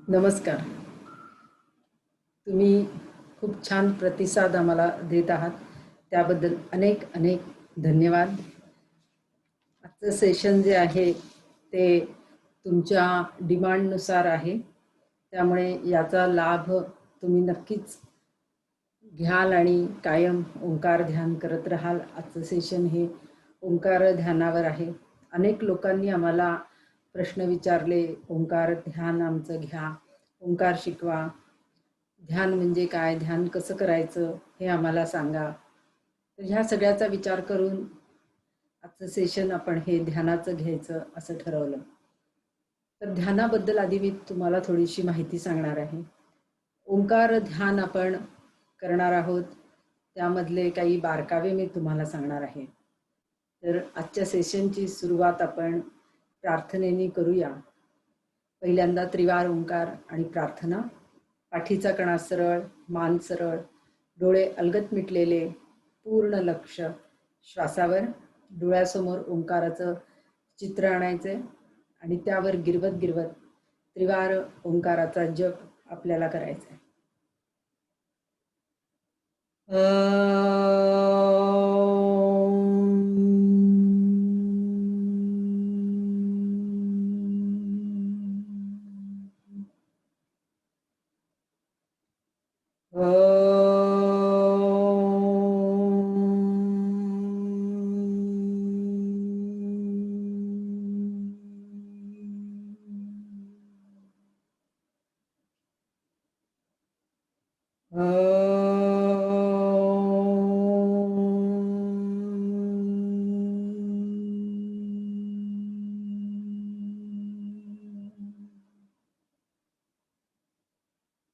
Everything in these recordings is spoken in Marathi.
नमस्कार. तुम्ही खूप छान प्रतिसाद आम्हाला देत आहात. त्याबद्दल अनेक अनेक धन्यवाद. आजचं सेशन जे आहे ते तुमच्या डिमांडनुसार आहे. त्यामुळे याचा लाभ तुम्ही नक्कीच घ्याल आणि कायम ओंकार ध्यान करत राहाल. आजचं सेशन हे ओंकार ध्यानावर आहे. अनेक लोकांनी आम्हाला प्रश्न विचारले, ओंकार ध्यान आमचं घ्या, ओंकार शिकवा, ध्यान म्हणजे काय, ध्यान कसं करायचं हे आम्हाला सांगा. तर ह्या सगळ्याचा विचार करून आजचं सेशन आपण हे ध्यानाचं घ्यायचं असं ठरवलं. तर ध्यानाबद्दल आधी मी तुम्हाला थोडीशी माहिती सांगणार आहे. ओंकार ध्यान आपण करणार आहोत, त्यामधले काही बारकावे मी तुम्हाला सांगणार आहे. तर आजच्या सेशनची सुरुवात आपण प्रार्थनेने करूया. पहिल्यांदा त्रिवार ओंकार आणि प्रार्थना. पाठीचा कणा सरळ, मान सरळ, डोळे अलगद मिटलेले, पूर्ण लक्ष श्वासावर. डोळ्यासमोर ओंकाराचं चित्र आणायचे आणि त्यावर गिरवत गिरवत त्रिवार ओंकाराचा जप आपल्याला करायचा आहे.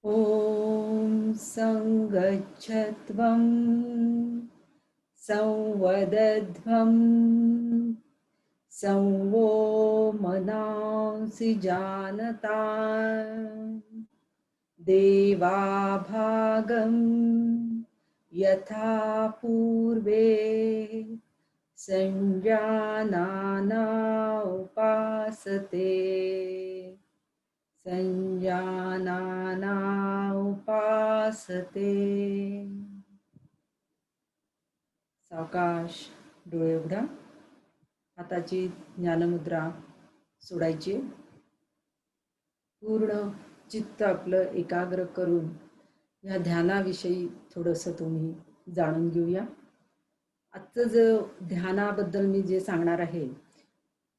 ॐ संगच्छध्वं संवदध्वं संवो मनांसि जानता देवाभागं यथा पूर्वे संजानाना उपासते संजानाना उपासते. सावकाश डोळे उघडा. हाताची ज्ञानमुद्रा सोडायची. पूर्ण चित्त आपलं एकाग्र करून या ध्यानाविषयी थोडंसं तुम्ही जाणून घेऊया. आजचं जो ध्यानाबद्दल मी जे सांगणार आहे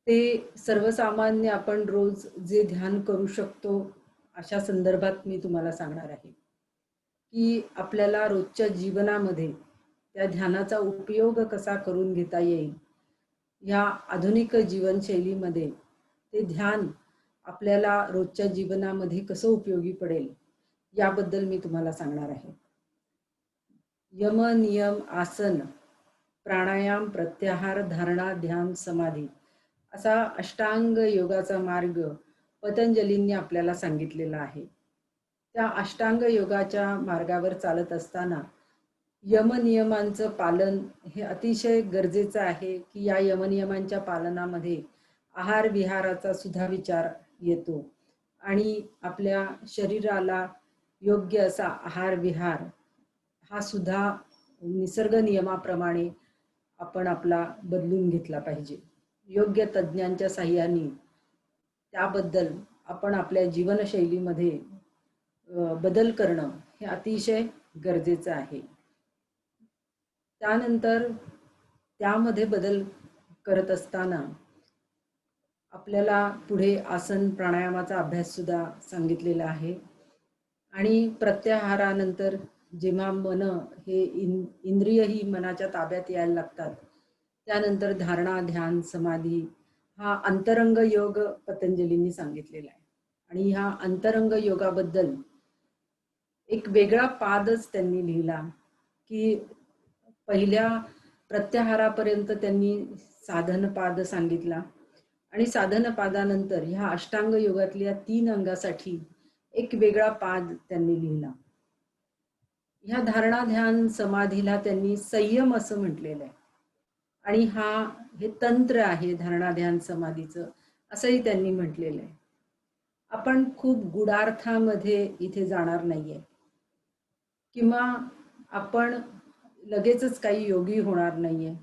ते सर्वसामान्य आपण रोज जे ध्यान करू शकतो अशा संदर्भात मी तुम्हाला सांगणार आहे की आपल्याला रोजच्या जीवनामध्ये त्या ध्यानाचा उपयोग कसा करून घेता येईल. या आधुनिक जीवनशैलीमध्ये ते ध्यान आपल्याला रोजच्या जीवनामध्ये कसं उपयोगी पडेल याबद्दल मी तुम्हाला सांगणार आहे. यम नियम आसन प्राणायाम प्रत्याहार धारणा ध्यान समाधी असा अष्टांग योगाचा मार्ग पतंजलींनी आपल्याला सांगितलेला आहे. त्या अष्टांग योगाच्या मार्गावर चालत असताना यमनियमांचं पालन हे अतिशय गरजेचं आहे की या यमनियमांच्या पालनामध्ये आहार विहाराचा सुद्धा विचार येतो आणि आपल्या शरीराला योग्य असा आहार विहार हा सुद्धा निसर्ग नियमाप्रमाणे आपण आपला बदलून घेतला पाहिजे. योग्य तज्ज्ञांच्या साहाय्याने त्याबद्दल आपण आपल्या जीवनशैलीमध्ये बदल करणं हे अतिशय गरजेचं आहे. त्यानंतर त्यामध्ये बदल करत असताना आपल्याला पुढे आसन प्राणायामाचा अभ्यास सुद्धा सांगितलेला आहे आणि प्रत्याहारानंतर जेव्हा मन हे इंद्रिय ही मनाच्या ताब्यात यायला लागतात त्यानंतर धारणा ध्यान समाधी हा अंतरंग योग पतंजलींनी सांगितलेला आहे. आणि ह्या अंतरंग योगाबद्दल एक वेगळा पादच त्यांनी लिहिला की पहिल्या प्रत्याहारापर्यंत त्यांनी साधन पाद सांगितला आणि साधन पादानंतर ह्या अष्टांग योगातल्या 3 अंगासाठी एक वेगळा पाद त्यांनी लिहिला. ह्या धारणा ध्यान समाधीला त्यांनी संयम असं म्हटलेलं आहे आणि हे तंत्र आहे धारणा ध्यान समाधीचं असंही त्यांनी म्हटलेलं आहे. आपण खूप गूढार्थामध्ये इथे जाणार नाहीये, किंवा आपण लगेचच काही योगी होणार नाहीये,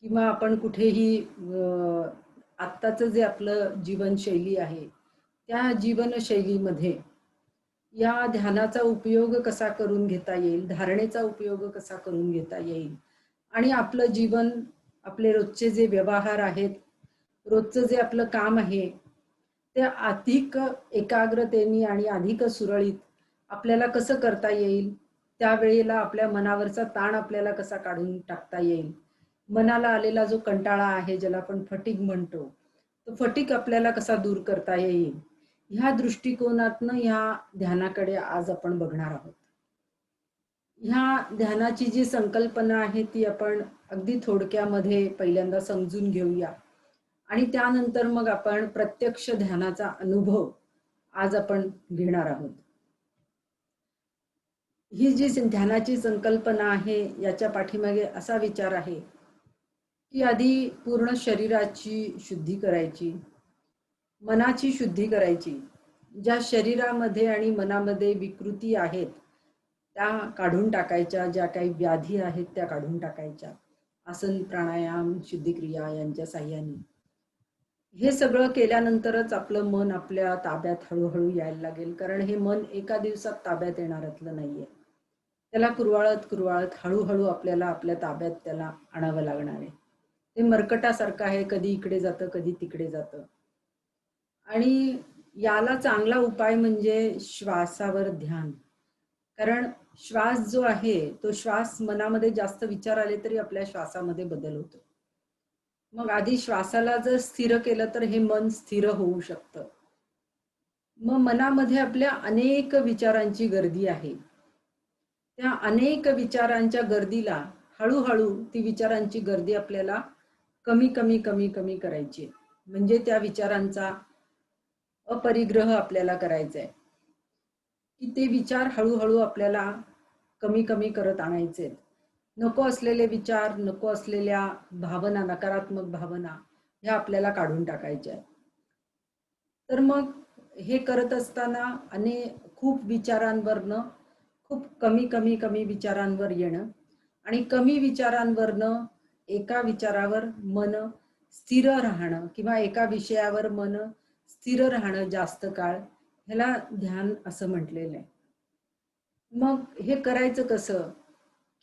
किंवा आपण कुठेही आत्ताचं जे आपलं जीवनशैली आहे त्या जीवनशैलीमध्ये या ध्यानाचा उपयोग कसा करून घेता येईल, धारणेचा उपयोग कसा करून घेता येईल, आणि आपलं जीवन, आपले रोजचे जे व्यवहार आहेत, रोजचं जे आपलं काम आहे ते अधिक एकाग्रतेने आणि अधिक सुरळीत आपल्याला कसं करता येईल, त्यावेळेला आपल्या मनावरचा ताण आपल्याला कसा काढून टाकता येईल, मनाला आलेला जो कंटाळा आहे ज्याला आपण फटीग म्हणतो, तो फटीग आपल्याला कसा दूर करता येईल, ह्या दृष्टिकोनातनं ह्या ध्यानाकडे आज आपण बघणार आहोत. ह्या ध्यानाची जी संकल्पना आहे ती आपण अगदी थोडक्यामध्ये पहिल्यांदा समजून घेऊया, आणि त्यानंतर मग आपण प्रत्यक्ष ध्यानाचा अनुभव आज आपण घेणार आहोत. ही जी ध्यानाची संकल्पना आहे याच्या पाठीमागे असा विचार आहे की आधी पूर्ण शरीराची शुद्धी करायची, मनाची शुद्धी करायची. ज्या शरीरामध्ये आणि मनामध्ये विकृती आहेत त्या काढून टाकायच्या, ज्या काही व्याधी आहेत त्या काढून टाकायच्या, आसन, प्राणायाम, शुद्धिक्रिया यांच्या साह्याने. हे सगळं केल्यानंतरच आपलं मन आपल्या ताब्यात हळूहळू यायला लागेल, कारण हे मन एका दिवसात ताब्यात येणाऱ्यातलं नाहीये. त्याला कुरवाळत कुरवाळत हळूहळू आपल्याला आपल्या ताब्यात त्याला आणावं लागणार आहे. ते मरकटासारखं आहे, कधी इकडे जातं कधी तिकडे जातं. आणि याला चांगला उपाय म्हणजे श्वासावर ध्यान. कारण श्वास जो आहे तो श्वास, मनामध्ये जास्त विचार आले तरी आपल्या श्वासामध्ये बदल होतो. मग आधी श्वासाला जर स्थिर केलं तर हे मन स्थिर होऊ शकतं. मग मनामध्ये आपल्या अनेक विचारांची गर्दी आहे. त्या अनेक विचारांच्या गर्दीला हळूहळू ती विचारांची गर्दी आपल्याला कमी कमी कमी कमी करायची, म्हणजे त्या विचारांचा अपरिग्रह आपल्याला करायचा आहे, की ते विचार हळूहळू आपल्याला कमी कमी करत आणायचे. नको असलेले विचार, नको असलेल्या भावना, नकारात्मक भावना ह्या आपल्याला काढून टाकायच्या आहेत. तर मग हे करत असताना खूप विचारांवरनं खूप कमी कमी कमी विचारांवर येणं, आणि कमी विचारांवरनं एका विचारावर मन स्थिर राहणं, किंवा एका विषयावर मन स्थिर राहणं जास्त काळ, ह्याला ध्यान असं म्हटलेलं आहे. मग हे करायचं कसं,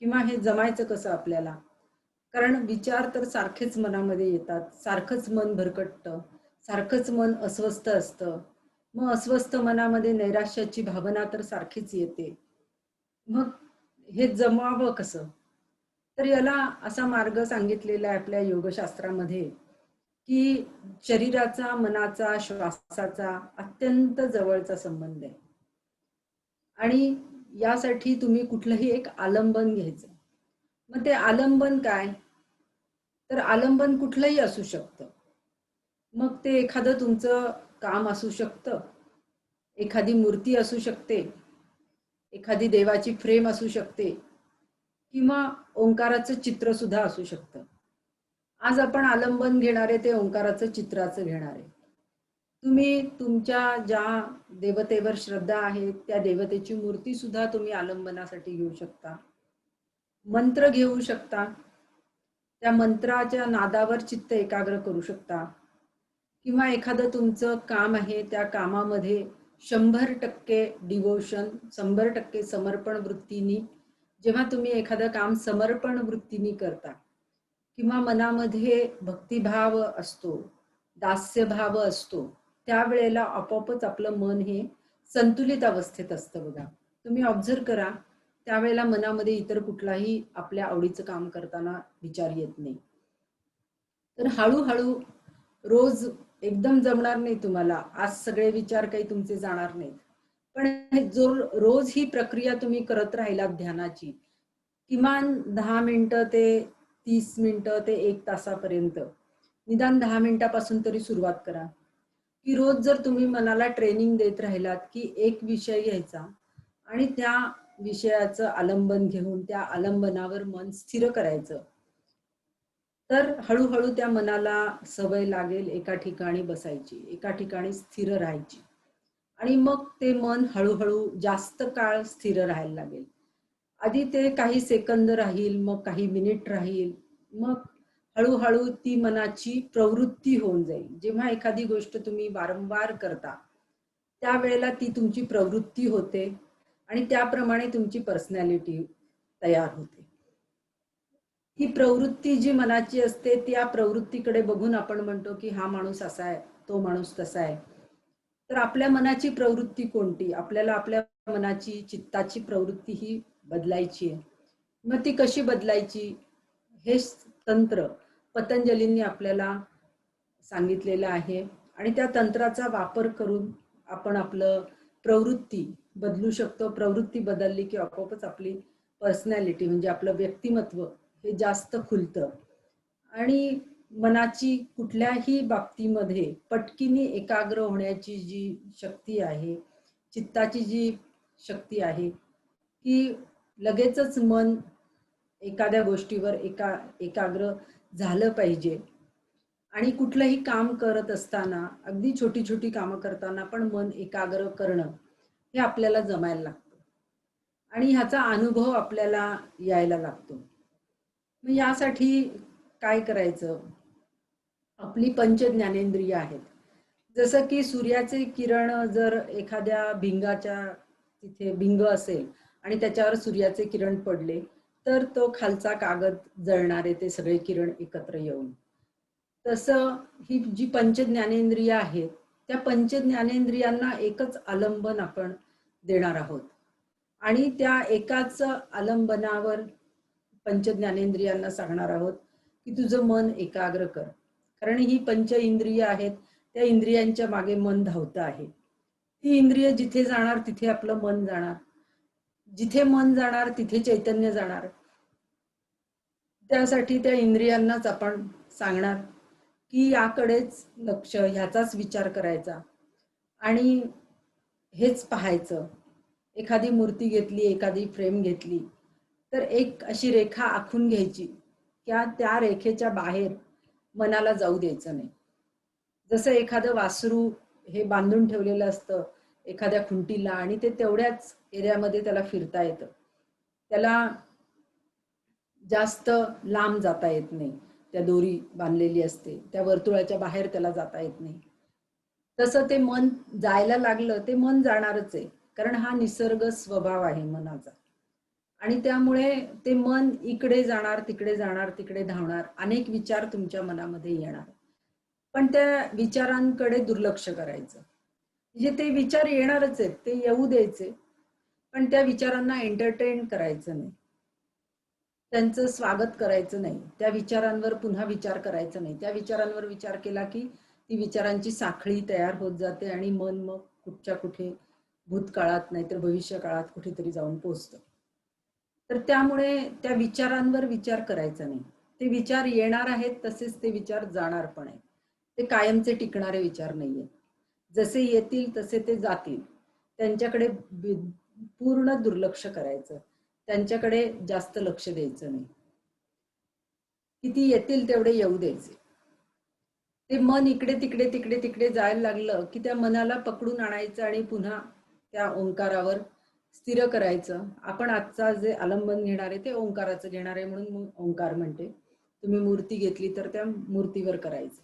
किंवा हे जमायचं कसं आपल्याला? कारण विचार तर सारखेच मनामध्ये येतात, सारखंच मन भरकटतं, सारखंच मन अस्वस्थ असतं. मग अस्वस्थ मनामध्ये नैराश्याची भावना तर सारखीच येते. मग हे जमवावं कसं? तर याला असा मार्ग सांगितलेला आहे आपल्या योगशास्त्रामध्ये, की शरीराचा, मनाचा, श्वासाचा अत्यंत जवळचा संबंध आहे. आणि यासाठी तुम्ही कुठलंही एक आलंबन घ्यायचं. मग ते आलंबन काय? तर आलंबन कुठलंही असू शकतं. मग ते एखादं तुमचं काम असू शकतं, एखादी मूर्ती असू शकते, एखादी देवाची फ्रेम असू शकते, किंवा ओंकाराचं चित्र सुद्धा असू शकतं. आज आपण आलंबन घेणारे ते ओंकाराचं चित्राचं घेणार आहे. तुम्ही तुमच्या ज्या देवतेवर श्रद्धा आहे त्या देवतेची मूर्ती सुद्धा तुम्ही आलंबनासाठी घेऊ शकता, मंत्र घेऊ शकता, त्या मंत्राच्या नादावर चित्त एकाग्र करू शकता, किंवा एखादं तुमचं काम आहे त्या कामामध्ये 100% डिवोशन, 100% समर्पण वृत्तीने जेव्हा तुम्ही एखादं काम समर्पण वृत्तीने करता, किंवा मनामध्ये भक्तिभाव असतो, दास्यभाव असतो, त्यावेळेला आपोआपच आपलं मन हे संतुलित अवस्थेत असतं बघा. तुम्ही ऑब्झर्व करा, त्यावेळेला मनामध्ये इतर कुठलाही आपल्या आवडीचं काम करताना विचार येत नाही. तर हळूहळू, रोज एकदम जमणार नाही तुम्हाला, आज सगळे विचार काही तुमचे जाणार नाहीत, पण जो रोज ही प्रक्रिया तुम्ही करत राहिलात ध्यानाची, किमान 10 मिनिटं ते 30 मिनिटं ते 1 तासापर्यंत, निदान 10 मिनिटापासून तरी सुरुवात करा. की रोज जर तुम्ही मनाला ट्रेनिंग देत राहिलात की एक विषय घ्यायचा आणि त्या विषयाचं आलंबन घेऊन त्या आलंबनावर मन स्थिर करायचं, तर हळूहळू त्या मनाला सवय लागेल एका ठिकाणी बसायची, एका ठिकाणी स्थिर राहायची. आणि मग ते मन हळूहळू जास्त काळ स्थिर राहायला लागेल. आधी ते काही सेकंद राहील, मग काही मिनिट राहील, मग हळूहळू ती मनाची प्रवृत्ती होऊन जाईल. जेव्हा एखादी गोष्ट तुम्ही वारंवार करता, त्यावेळेला ती तुमची प्रवृत्ती होते आणि त्याप्रमाणे तुमची पर्सनॅलिटी तयार होते. ही प्रवृत्ती जी मनाची असते, त्या प्रवृत्तीकडे बघून आपण म्हणतो की हा माणूस असा आहे, तो माणूस तसा आहे. तर आपल्या मनाची प्रवृत्ती कोणती? आपल्याला आपल्या मनाची, चित्ताची प्रवृत्ती ही बदलायची आहे. मग ती कशी बदलायची? हे तंत्र पतंजलींनी आपल्याला सांगितलेलं आहे आणि त्या तंत्राचा वापर करून आपण आपलं प्रवृत्ती बदलू शकतो. प्रवृत्ती बदलली की आपोआपच आपली पर्सनॅलिटी म्हणजे आपलं व्यक्तिमत्व हे जास्त खुलतं आणि मनाची कुठल्याही बाबतीमध्ये पटकीने एकाग्र होण्याची जी शक्ती आहे, चित्ताची जी शक्ती आहे, की लगेचच मन एखाद्या गोष्टीवर एकाग्र झालं पाहिजे. आणि कुठलंही काम करत असताना, अगदी छोटी-छोटी कामं करताना पण मन एकाग्र करणं, हे आपल्याला जमायला लागतं. आणि ह्याचा अनुभव आपल्याला यायला लागतो. मग यासाठी काय करायचं? आपली पंच ज्ञानेंद्रिय आहेत. जसं की सूर्याचे किरण जर एखाद्या भिंगाच्या तिथे भिंग असेल आणि त्याच्यावर सूर्याचे किरण पडले, तर तो खालचा कागद जळणारे ते सगळे किरण एकत्र येऊन. तसं ही जी पंच ज्ञानेंद्रिय आहेत, त्या पंच ज्ञानेंद्रियांना एकच आलंबन आपण देणार आहोत. आणि त्या एकाच आलंबनावर पंच ज्ञानेंद्रियांना सांगणार आहोत, की तुझं मन एकाग्र कर. कारण ही पंच इंद्रिय आहेत, त्या इंद्रियांच्या मागे मन धावतं आहे. ती इंद्रिय जिथे जाणार तिथे आपलं मन जाणार. जिथे मन जाणार तिथे चैतन्य जाणार. त्यासाठी त्या इंद्रियांनाच आपण सांगणार, की याकडेच लक्ष, ह्याचाच विचार करायचा आणि हेच पाहायचं. एखादी मूर्ती घेतली, एखादी फ्रेम घेतली, तर एक अशी रेखा आखून घ्यायची. त्या रेखेच्या बाहेर मनाला जाऊ द्यायचं नाही. जसं एखादं वासरू हे बांधून ठेवलेलं असतं एखाद्या खुंटीला आणि ते तेवढ्याच एरियामध्ये त्याला फिरता येतं. त्याला जास्त लांब जाता येत नाही. त्या दोरी बांधलेली असते. त्या वर्तुळाच्या बाहेर त्याला जाता येत नाही. तसं ते मन जायला लागलं, ते मन जाणारच आहे. कारण हा निसर्ग स्वभाव आहे मनाचा. आणि त्यामुळे ते मन इकडे जाणार, तिकडे जाणार, तिकडे धावणार. अनेक विचार तुमच्या मनामध्ये येणार. पण त्या विचारांकडे दुर्लक्ष करायचं. म्हणजे ते विचार येणारच आहेत, ते येऊ द्यायचे. पण त्या विचारांना एंटरटेन करायचं नाही. त्यांचं स्वागत करायचं नाही. त्या विचारांवर पुन्हा विचार करायचा नाही. त्या विचारांवर विचार केला की ती विचारांची साखळी तयार होत जाते आणि मन मग कुठच्या कुठे भूतकाळात नाहीतर भविष्यकाळात कुठेतरी जाऊन पोहोचतं. तर त्यामुळे त्या विचारांवर विचार करायचा नाही. ते विचार येणार आहेत तसेच ते विचार जाणार पण आहेत. ते कायमचे टिकणारे विचार नाहीयेत. जसे येतील तसे ते जातील. त्यांच्याकडे पूर्ण दुर्लक्ष करायचं. त्यांच्याकडे जास्त लक्ष द्यायचं नाही. किती येतील तेवढे येऊ द्यायचे. ते मन इकडे तिकडे तिकडे तिकडे जायला लागलं की त्या मनाला पकडून आणायचं आणि पुन्हा त्या ओंकारावर स्थिर करायचं. आपण आजचा जे आलंबन घेणार आहे ते ओंकाराचं घेणार आहे म्हणून ओंकार म्हणते. तुम्ही मूर्ती घेतली तर त्या मूर्तीवर करायचं.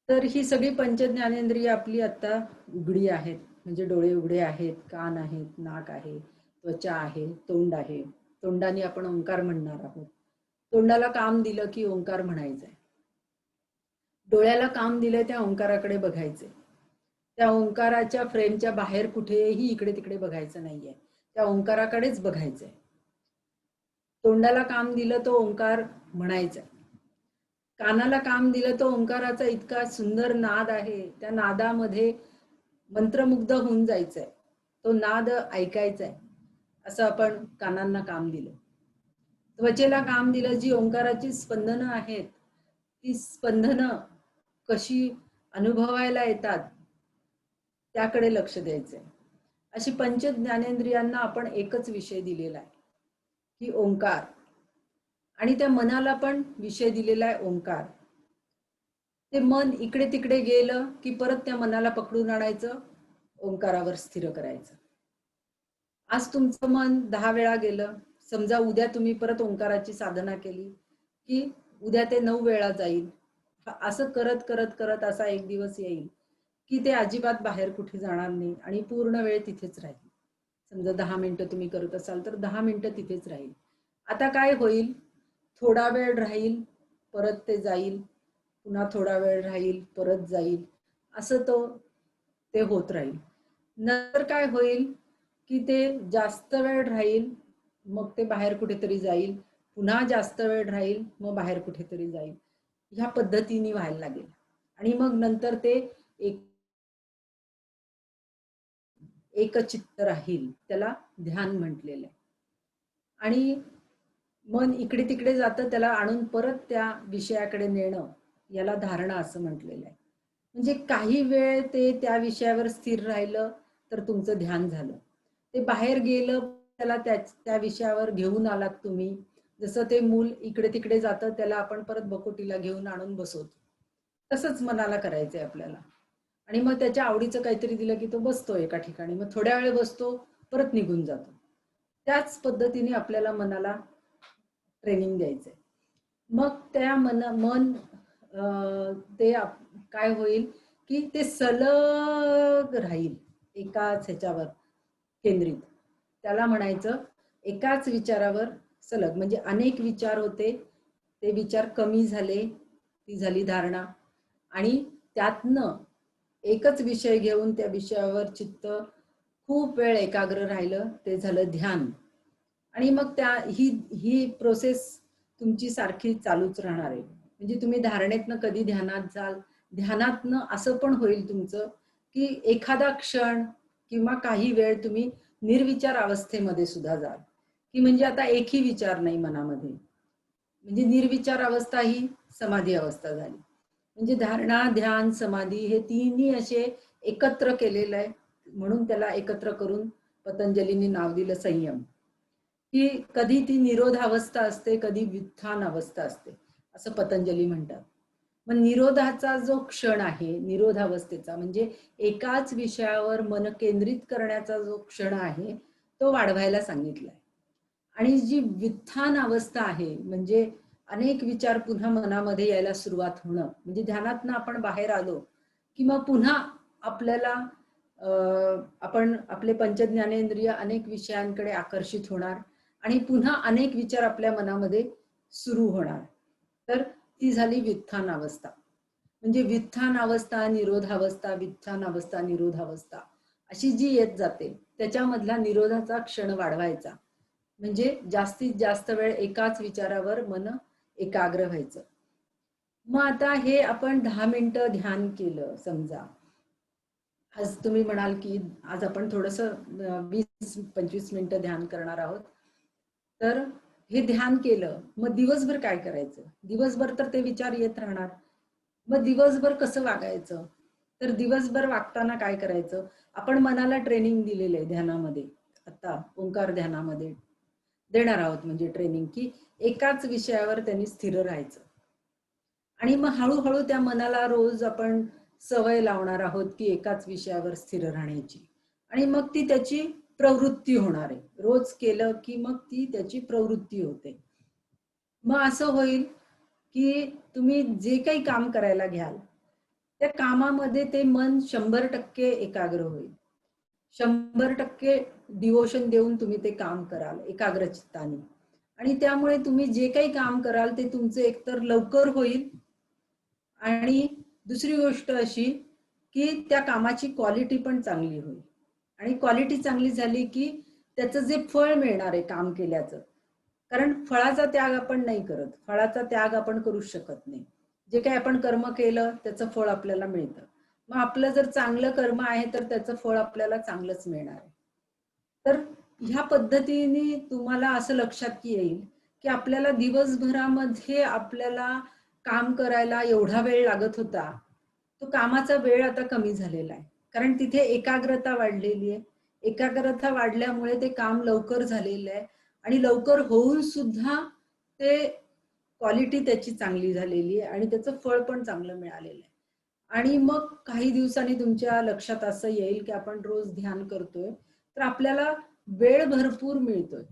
तर ही सगळी पंच ज्ञानेंद्रिय आपली आता उघडी आहेत. म्हणजे डोळे उघडे आहेत, कान आहेत, नाक आहे, त्वचा आहे, तोंड आहे. तोंडाने आपण ओंकार म्हणणार आहोत. तोंडाला काम दिलं की ओंकार म्हणायचंय. डोळ्याला काम दिलं त्या ओंकाराकडे बघायचे. त्या ओंकाराच्या फ्रेमच्या बाहेर कुठेही इकडे तिकडे बघायचं नाहीये. त्या ओंकाराकडेच बघायचंय. तोंडाला काम दिलं तो ओंकार म्हणायचा. कानाला काम दिलं तो ओंकाराचा इतका सुंदर नाद आहे. त्या नादामध्ये मंत्रमुग्ध होऊन जायचंय. तो नाद ऐकायचाय. असं आपण कानांना काम दिलं. त्वचेला काम दिलं, जी ओंकाराची स्पंदनं आहेत, ती स्पंदनं कशी अनुभवायला येतात त्याकडे लक्ष द्यायचंय. अशी पंच ज्ञानेंद्रियांना आपण एकच विषय दिलेला आहे की ओंकार. आणि त्या मनाला पण विषय दिलेला आहे ओंकार. ते मन इकडे तिकडे गेलं की परत त्या मनाला पकडून आणायचं, ओंकारावर स्थिर करायचं. आज तुमचं मन 10 वेळा गेलं, समजा उद्या तुम्ही परत ओंकाराची साधना केली की उद्या ते 9 वेळा जाईल. असं करत करत करत असा एक दिवस येईल की ते अजिबात बाहेर कुठे जाणार नाही आणि पूर्ण वेळ तिथेच राहील. समजा 10 मिनिटं तुम्ही करत असाल तर 10 मिनिटं तिथेच राहील. आता काय होईल, थोडा वेळ राहील, परत ते जाईल, पुन्हा थोडा वेळ राहील, परत जाईल, असं ते होत राहील. नंतर काय होईल की ते जास्त वेळ राहील, मग ते बाहेर कुठेतरी जाईल, पुन्हा जास्त वेळ राहील, मग बाहेर कुठेतरी जाईल. ह्या पद्धतीने व्हायला लागेल आणि मग नंतर ते एक एकचित्त राहील, त्याला ध्यान म्हटलेलं आहे. आणि मन इकडे तिकडे जातं, त्याला आणून परत त्या विषयाकडे नेणं, याला धारणा असं म्हटलेलं आहे. म्हणजे काही वेळ ते त्या विषयावर स्थिर राहिलं तर तुमचं ध्यान झालं. ते बाहेर गेलं, त्याला त्या विषयावर घेऊन आलात तुम्ही. जसं ते मूल इकडे तिकडे जातं, त्याला आपण परत बकोटीला घेऊन आणून बसवतो, तसंच मनाला करायचंय आपल्याला. आणि मग त्याच्या आवडीचं काहीतरी दिलं की तो बसतो एका ठिकाणी, मग थोड्या वेळ बसतो, परत निघून जातो. त्याच पद्धतीने आपल्याला मनाला ट्रेनिंग द्यायचंय. मग त्या मन ते काय होईल की ते सलग राहील एकाच ह्याच्यावर केंद्रित. त्याला म्हणायचं एकाच विचारावर सलग. म्हणजे अनेक विचार होते, ते विचार कमी झाले, ती झाली धारणा. आणि त्यातनं एकच विषय घेऊन त्या विषयावर चित्त खूप वेळ एकाग्र राहिलं, ते झालं ध्यान. आणि मग ही प्रोसेस तुमची सारखी चालूच राहणार आहे. म्हणजे तुम्ही धारणेतनं कधी ध्यानात जाल, ध्यानातनं असं पण होईल तुमचं की एखादा क्षण किंवा काही वेळ तुम्ही निर्विचार अवस्थेमध्ये सुद्धा जाल, की म्हणजे आता एकही विचार नाही मनामध्ये. म्हणजे निर्विचार अवस्था ही समाधी अवस्था झाली. म्हणजे धारणा, ध्यान, समाधी हे तिन्ही असे एकत्र केलेलं आहे. म्हणून त्याला एकत्र करून पतंजलींनी नाव दिलं संयम. की कधी ती निरोधावस्था असते, कधी व्युत्थान अवस्था असते, असं पतंजली म्हणतात. मग निरोधाचा जो क्षण आहे, निरोधावस्थेचा म्हणजे एकाच विषयावर मन केंद्रित करण्याचा जो क्षण आहे, तो वाढवायला सांगितलाय. आणि जी व्युत्थान अवस्था आहे, म्हणजे अनेक विचार पुन्हा मनामध्ये यायला सुरुवात होणं, म्हणजे ध्यानातनं आपण बाहेर आलो की मग पुन्हा आपल्याला आपण आपले पंचज्ञानेंद्रिय अनेक विषयांकडे आकर्षित होणार आणि पुन्हा अनेक विचार आपल्या मनामध्ये सुरू होणार. तर ती झाली व्युत्थान अवस्था. म्हणजे व्युत्थान अवस्था, निरोधावस्था, व्युत्थान अवस्था, निरोधावस्था अशी जी येत जाते, त्याच्यामधला निरोधाचा क्षण वाढवायचा. म्हणजे जास्तीत जास्त वेळ एकाच विचारावर मन एकाग्र व्हायचं. मग आता हे आपण 10 मिनिटं ध्यान केलं समजा. आज तुम्ही म्हणाल की आज आपण थोडंसं 20-25 मिनिटं ध्यान करणार आहोत. तर हे ध्यान केलं, मग दिवसभर काय करायचं? दिवसभर तर ते विचार येत राहणार. मग दिवसभर कसं वागायचं? तर दिवसभर वागताना काय करायचं? आपण मनाला ट्रेनिंग दिलेलं आहे ध्यानामध्ये. आता ओंकार ध्यानामध्ये देणार आहोत म्हणजे ट्रेनिंग, की एकाच विषयावर त्यांनी स्थिर राहायचं. आणि मग हळूहळू त्या मनाला रोज आपण सवय लावणार आहोत की एकाच विषयावर स्थिर राहण्याची. आणि मग ती त्याची प्रवृत्ती होणार आहे. रोज केलं की मग ती त्याची प्रवृत्ती होते. मग असं होईल की तुम्ही जे काही काम करायला घ्याल, त्या कामामध्ये ते मन 100% एकाग्र होईल. 100% डिवोशन देऊन तुम्ही ते काम कराल एकाग्र चित्ताने. आणि त्यामुळे तुम्ही जे काही काम कराल ते तुमचं एकतर लवकर होईल आणि दुसरी गोष्ट अशी की त्या कामाची क्वालिटी पण चांगली होईल. आणि क्वालिटी चांगली झाली की त्याचं जे फळ मिळणार आहे काम केल्याचं, कारण फळाचा त्याग आपण नाही करत, फळाचा त्याग आपण करू शकत नाही. जे काही आपण कर्म केलं त्याचं फळ आपल्याला मिळतं. मग आपलं जर चांगलं कर्म आहे तर त्याचं फळ आपल्याला चांगलंच मिळणार आहे. तर ह्या पद्धतीने तुम्हाला असं लक्षात येईल की आपल्याला दिवसभरामध्ये आपल्याला काम करायला एवढा वेळ लागत होता, तो कामाचा वेळ आता कमी झालेला आहे. कारण तिथे एकाग्रता वाढलेली आहे. एकाग्रता वाढल्यामुळे ते काम लवकर झालेलं आहे आणि लवकर होऊन सुद्धा ते क्वालिटी त्याची चांगली झालेली आहे आणि त्याचं फळ पण चांगलं मिळालेलं आहे. आणि मग काही दिवसांनी तुमच्या लक्षात असं येईल की आपण रोज ध्यान करतोय, तर आपल्याला वेळ भरपूर मिळतोय.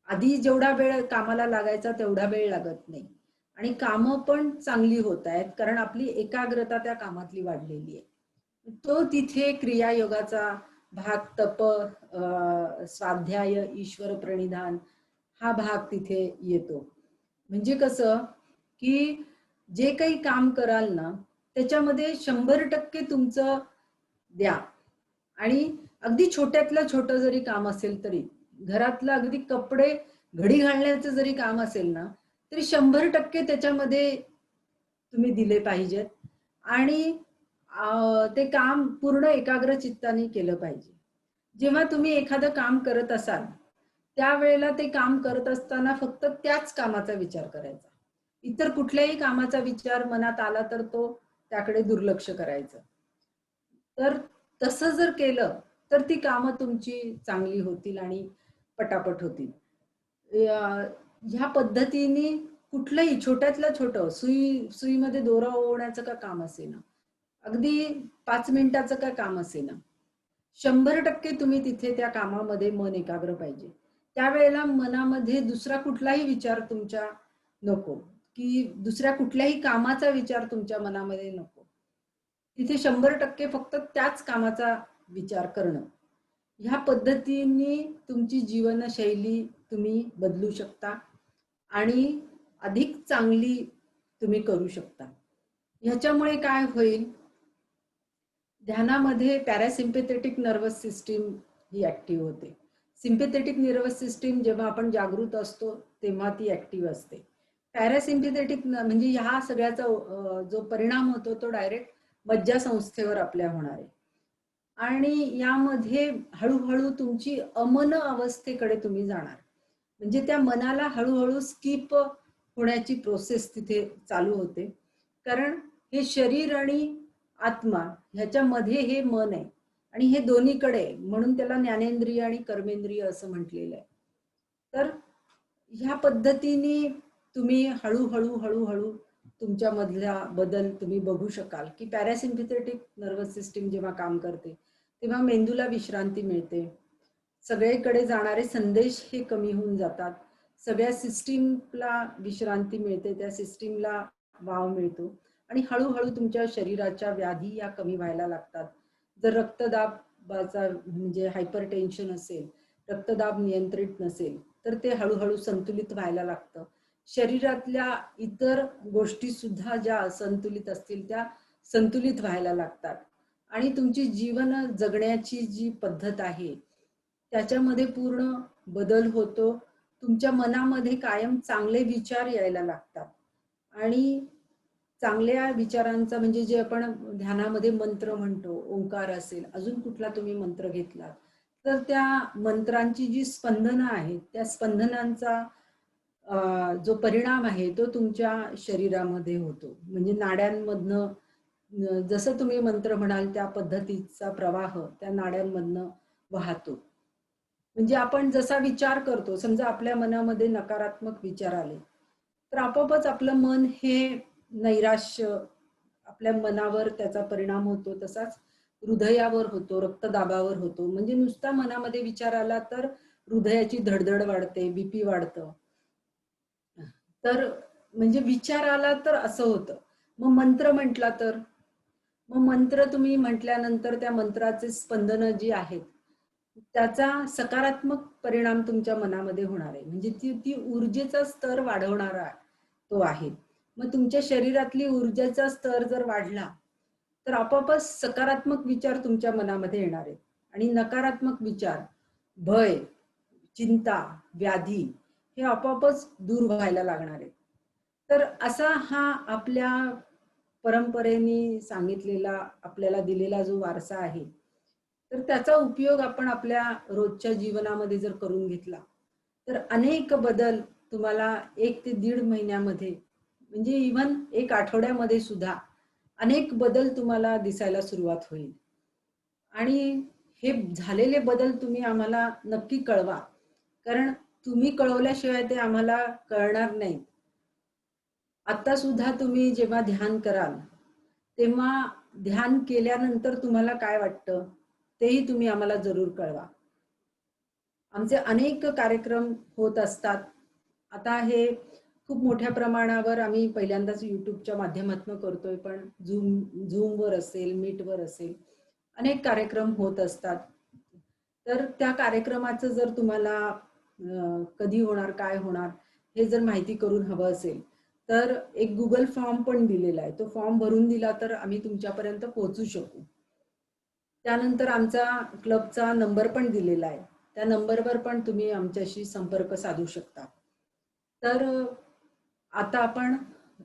आधी जेवढा वेळ कामाला लागायचा तेवढा वेळ लागत नाही आणि कामं पण चांगली होत आहेत, कारण आपली एकाग्रता त्या कामातली वाढलेली आहे. तो तिथे क्रियायोगाचा भाग, तप, स्वाध्याय, ईश्वर प्रणिधान हा भाग तिथे येतो. म्हणजे कसं की जे काही काम कराल ना, त्याच्यामध्ये 100% तुमचं द्या. आणि अगदी छोट्यातलं छोटं जरी काम असेल तरी, घरातलं अगदी कपडे घडी घालण्याचं जरी काम असेल ना, तरी 100% त्याच्यामध्ये तुम्ही दिले पाहिजेत आणि ते काम पूर्ण एकाग्र चित्ताने केलं पाहिजे. जेव्हा तुम्ही एखादं काम करत असाल, त्यावेळेला ते काम करत असताना फक्त त्याच कामाचा विचार करायचा. इतर कुठल्याही कामाचा विचार मनात आला तर तो त्याकडे दुर्लक्ष करायचं. तर तसं जर केलं, तर ती कामं तुमची चांगली होतील आणि पटापट होतील. ह्या पद्धतीने कुठलंही छोट्यातलं छोटं सुईमध्ये दोरा ओवण्याचं का काम असेना, अगदी 5 मिनिटाचं का काम असेना, 100% तुम्ही तिथे त्या कामामध्ये मन एकाग्र पाहिजे. त्यावेळेला मनामध्ये दुसरा कुठलाही विचार तुमच्या नको, की दुसऱ्या कुठल्याही कामाचा विचार तुमच्या मनामध्ये नको. तिथे 100% फक्त त्याच कामाचा विचार करणं. ह्या पद्धतीने तुमची जीवनशैली तुम्ही बदलू शकता आणि अधिक चांगली तुम्ही करू शकता. ह्याच्यामुळे काय होईल, ध्यानामध्ये पॅरासिम्पॅथेटिक नर्वस सिस्टीम ही ऍक्टिव्ह होते. सिम्पॅथेटिक नर्वस सिस्टीम जेव्हा आपण जागृत असतो तेव्हा ती ऍक्टिव्ह असते. पॅरासिम्पॅथेटिक म्हणजे ह्या सगळ्याचा जो परिणाम होतो तो डायरेक्ट मज्जासंस्थेवर आपल्या होणार आहे. आणि यामध्ये हळूहळू तुमची अमन अवस्थेकडे तुम्ही जाणार. म्हणजे त्या मनाला हळूहळू स्किप होण्याची प्रोसेस तिथे चालू होते. कारण हे शरीर आणि आत्मा ह्याच्यामध्ये हे मन आहे आणि हे दोन्हीकडे, म्हणून त्याला ज्ञानेंद्रिय आणि कर्मेंद्रिय असं म्हटलेलं आहे. तर ह्या पद्धतीने तुम्ही हळूहळू हळूहळू तुमच्या मधला बदल तुम्ही बघू शकाल की पॅरासिम्पॅथेटिक नर्वस सिस्टीम जेव्हा काम करते तेव्हा मेंदूला विश्रांती मिळते. सगळीकडे जाणारे संदेश हे कमी होऊन जातात. सगळ्या सिस्टीमला विश्रांती मिळते, त्या सिस्टीमला वाव मिळतो आणि हळूहळू तुमच्या शरीराच्या व्याधी या कमी व्हायला लागतात. जर रक्तदाबाचा म्हणजे हायपरटेन्शन असेल, रक्तदाब नियंत्रित नसेल, तर ते हळूहळू संतुलित व्हायला लागतं. शरीरातल्या इतर गोष्टी सुद्धा ज्या असंतुलित असतील त्या संतुलित व्हायला लागतात आणि तुमची जीवन जगण्याची जी पद्धत आहे त्याच्यामध्ये पूर्ण बदल होतो. तुमच्या मनामध्ये कायम चांगले विचार यायला लागतात आणि चांगल्या विचारांचा म्हणजे जे आपण ध्यानामध्ये मंत्र म्हणतो, ओंकार असेल, अजून कुठला तुम्ही मंत्र घेतला तर त्या मंत्रांची जी स्पंदनं आहेत त्या स्पंदनांचा जो परिणाम आहे तो तुमच्या शरीरामध्ये होतो. म्हणजे नाड्यांमधनं जसं तुम्ही मंत्र म्हणाल त्या पद्धतीचा प्रवाह त्या नाड्यांमधनं वाहतो. म्हणजे आपण जसा विचार करतो, समजा आपल्या मनामध्ये नकारात्मक विचार आले तर आपोआपच आपलं मन हे नैराश्य, आपल्या मनावर त्याचा परिणाम होतो. तसाच हृदयावर होतो, रक्तदाबावर होतो. म्हणजे नुसता मनामध्ये विचार आला तर हृदयाची धडधड वाढते, बीपी वाढतं. तर म्हणजे विचार आला तर असं होतं. मग मंत्र म्हटला तर मग मंत्र तुम्ही म्हटल्यानंतर त्या मंत्राचे स्पंदनं जी आहेत त्याचा सकारात्मक परिणाम तुमच्या मनामध्ये होणार आहे. म्हणजे ती ऊर्जेचा स्तर वाढवणारा तो आहे. मग तुमच्या शरीरातली ऊर्जेचा स्तर जर वाढला तर आपोआपच सकारात्मक विचार तुमच्या मनामध्ये येणार आहेत आणि नकारात्मक विचार, भय, चिंता, व्याधी हे आपोआपच दूर व्हायला लागणार आहेत. तर असा हा आपल्या परंपरेने सांगितलेला, आपल्याला दिलेला जो वारसा आहे तर त्याचा उपयोग आपण आपल्या रोजच्या जीवनामध्ये जर करून घेतला तर अनेक बदल तुम्हाला 1 ते 1.5 महिन्यामध्ये म्हणजे इव्हन 1 आठवड्यामध्ये सुद्धा अनेक बदल तुम्हाला दिसायला सुरुवात होईल. आणि हे झालेले बदल तुम्ही आम्हाला नक्की कळवा, कारण तुम्ही कळवल्याशिवाय ते आम्हाला कळणार नाहीत. आता सुद्धा तुम्ही जेव्हा ध्यान कराल तेव्हा ध्यान केल्यानंतर तुम्हाला काय वाटतं तेही तुम्ही आम्हाला जरूर कळवा. आमचे अनेक कार्यक्रम होत असतात. आता हे खूप मोठ्या प्रमाणावर आम्ही पहिल्यांदाच YouTubeच्या माध्यमातून करतोय, पण झूमवर असेल, मीटवर असेल, अनेक कार्यक्रम होत असतात. तर त्या कार्यक्रमाचं जर तुम्हाला कधी होणार, काय होणार हे जर माहिती करून हवं असेल, तर एक Google फॉर्म पण दिलेला आहे. तो फॉर्म भरून दिला तर आम्ही तुमच्यापर्यंत पोहोचू शकू. त्यानंतर आमचा क्लबचा नंबर पण दिलेला आहे. त्या नंबरवर पण तुम्ही आमच्याशी संपर्क साधू शकता. तर आता आपण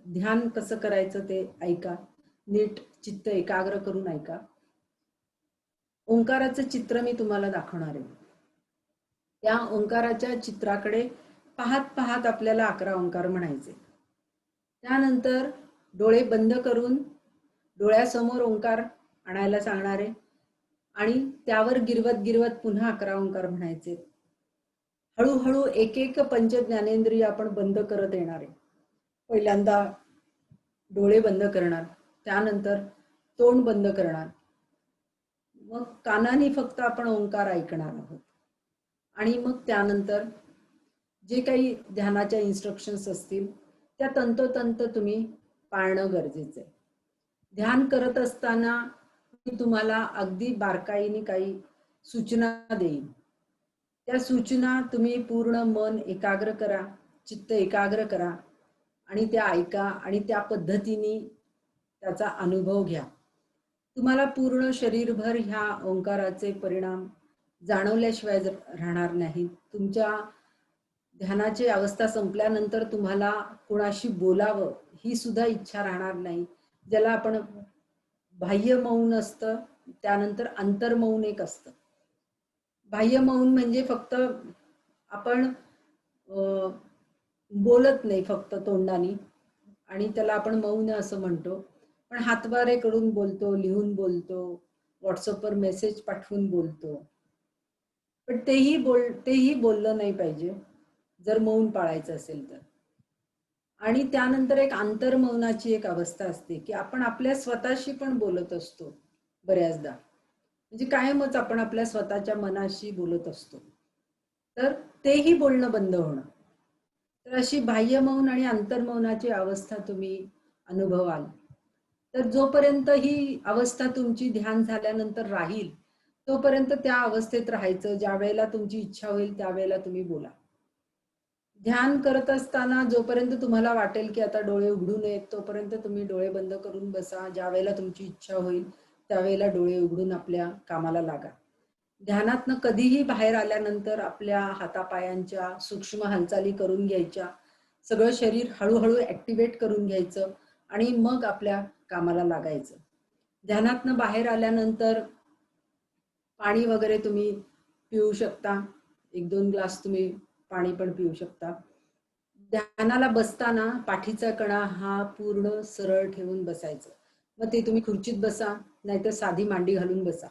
ध्यान कसं करायचं ते ऐका. नीट चित्त एकाग्र करून ऐका. ओंकाराचं चित्र मी तुम्हाला दाखवणार आहे. त्या ओंकाराच्या चित्राकडे पाहत पाहत आपल्याला 11 ओंकार म्हणायचे. त्यानंतर डोळे बंद करून डोळ्यासमोर ओंकार आणायला सांगणार आहे आणि त्यावर गिरवत गिरवत पुन्हा 11 ओंकार म्हणायचे. हळूहळू एक एक पंच ज्ञानेंद्रिय आपण बंद करत येणार आहे. पहिल्यांदा डोळे बंद करणार, त्यानंतर तोंड बंद करणार, मग कानाने फक्त आपण ओंकार ऐकणार आहोत आणि मग त्यानंतर जे काही ध्यानाच्या इन्स्ट्रक्शन्स असतील त्या तंतोतंत तुम्ही पाळणं गरजेचं आहे. ध्यान करत असताना मी तुम्हाला अगदी बारकाईने काही सूचना देईन. त्या सूचना तुम्ही पूर्ण मन एकाग्र करा, चित्त एकाग्र करा आणि त्या ऐका आणि त्या पद्धतीने त्याचा अनुभव घ्या. तुम्हाला पूर्ण शरीरभर ह्या ओंकाराचे परिणाम जाणवल्याशिवाय राहणार नाही. तुमच्या ध्यानाची अवस्था संपल्यानंतर तुम्हाला कोणाशी बोलावं ही सुद्धा इच्छा राहणार नाही. ज्याला आपण बाह्य मौन असतं, त्यानंतर अंतर्मौन एक असतं. बाह्य मौन म्हणजे फक्त आपण बोलत नाही फक्त तोंडाने आणि त्याला आपण मौन असं म्हणतो. पण हातवारे करून बोलतो, लिहून बोलतो, व्हॉट्सअपवर मेसेज पाठवून बोलतो. पण तेही बोललं नाही पाहिजे जर मौन पाळायचं असेल तर. आणि त्यानंतर एक अंतर्मौनाची एक अवस्था असते की आपण आपल्या स्वतःशी पण बोलत असतो बऱ्याचदा. म्हणजे कायमच आपण आपल्या स्वतःच्या मनाशी बोलत असतो. तर तेही बोलणं बंद होणं. तर अशी बाह्य मौन आणि अंतर्मौनाची अवस्था तुम्ही अनुभवाल. तर जोपर्यंत ही अवस्था तुमची ध्यान झाल्यानंतर राहील तोपर्यंत त्या अवस्थेत राहायचं. ज्या वेळेला तुमची इच्छा होईल त्यावेळेला तुम्ही बोला. ध्यान करत असताना जोपर्यंत तुम्हाला वाटेल की आता डोळे उघडू नयेत तोपर्यंत तुम्ही डोळे बंद करून बसा. ज्या वेळेला तुमची इच्छा होईल त्यावेळेला डोळे उघडून आपल्या कामाला लागा. ध्यानातनं कधीही बाहेर आल्यानंतर आपल्या हातापायांच्या सूक्ष्म हालचाली करून घ्यायच्या. सगळं शरीर हळूहळू ऍक्टिव्हेट करून घ्यायचं आणि मग आपल्या कामाला लागायचं. ध्यानातनं बाहेर आल्यानंतर पाणी वगैरे तुम्ही पिऊ शकता. 1-2 ग्लास तुम्ही पाणी पण पिऊ शकता. ध्यानाला बसताना पाठीचा कणा हा पूर्ण सरळ ठेवून बसायचं. मग ते तुम्ही खुर्चीत बसा नाहीतर साधी मांडी घालून बसा.